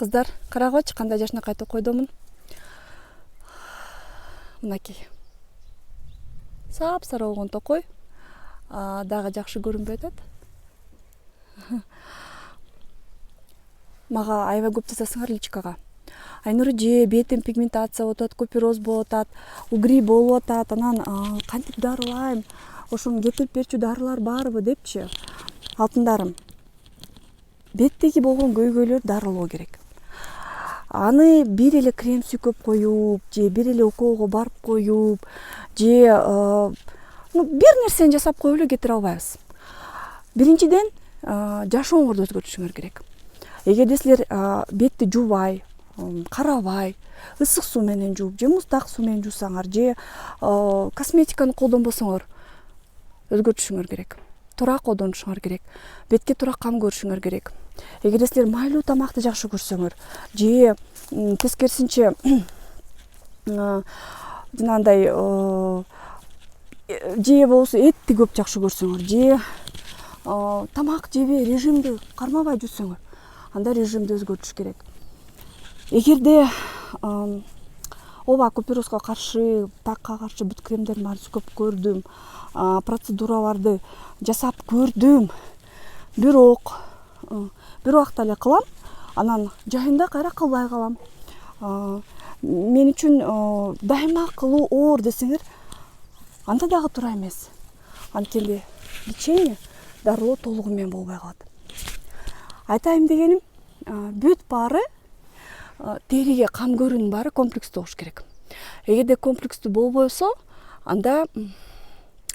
кыздар, карагычы кандай жашынакай токойдомун. Мынакей. Сап-сары болгон токой. Дагы жакшы көрүнбөй атат. Мага аябай көп жазасыңар личкага. Айнура же бетим пигментация болуп атат, купероз болуп атат, угри болуп атат, анан кантип дарылайм? Ошону кепилип берчү дарылар барбы депчи. Алтындарым. Беттеги болгон көйгөйлөр дарылоо керек. Аны бир эле крем сүйкөп коюп, же бир эле уколго барып коюп, же бир нерсени жасап коюп эле кетире албайбыз. Биринчиден, жашооңорду өзгөртүшүңөр керек. Эгерде силер бетти жуубай, карабай, ысык суу менен жууп, же муздак суу менен жуусаңар, же косметиканы колдонбосоңор, өзгөртүшүңөр керек. Тура колдонушуңар керек. Бетке тура кам көрүшүңөр керек. Эгерде силер майлуу тамакты жакшы көрсөңөр, же тескерисинче жанагындай же болбосо этти көп жакшы көрсөңөр, же тамак жебей режимди кармабай жүрсөңөр, анда режимди өзгөртүш керек. Эгерде ооба куперозго каршы, такка каршы бүт кремдердин баарын сүйкөп көрдүм, процедураларды жасап көрдүм, бирок бир убакта эле кылам, анан жайында кайра кылбай калам. Мен үчүн дайыма кылуу оор десеңер, анда дагы туура эмес. Анткени лечение, дарылоо толугу менен болбой калат. Айтайын дегеним, бүт баары териге кам көрүүнүн баары комплекстүү болуш керек. Эгерде комплекстүү болбосо, анда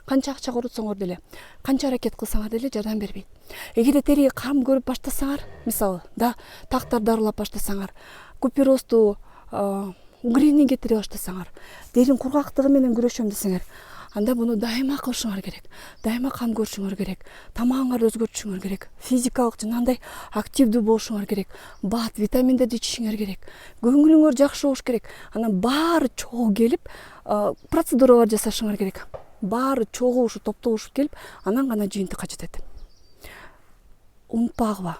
канча акча коротсоңор деле, канча аракет кылсаңар деле жардам бербейт. Эгерде териге кам көрүп баштасаңар, мисалы, тактар дарылап баштасаңар, куперозду, угрини кетире баштасаңар, теринин кургактыгы менен күрөшөм десеңер, анда буну дайыма кылышыңар керек. Дайыма кам көрүшүңөр керек. Тамагыңарды өзгөртүшүңөр керек. Физикалык жанагындай активдүү болушуңар керек. Бат, витаминдерди ичишиңер керек. Көңүлүңөр жакшы болуш керек. Анан баары чогуу келип, процедуралар жасашыңар керек. Баары чогуу ушу топтолушуп келип, анан гана жыйынтыкка жетет. Унутпагыла,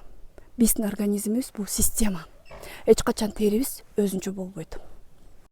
биздин организмибиз бул система. Эч качан терибиз өзүнчө болбойт.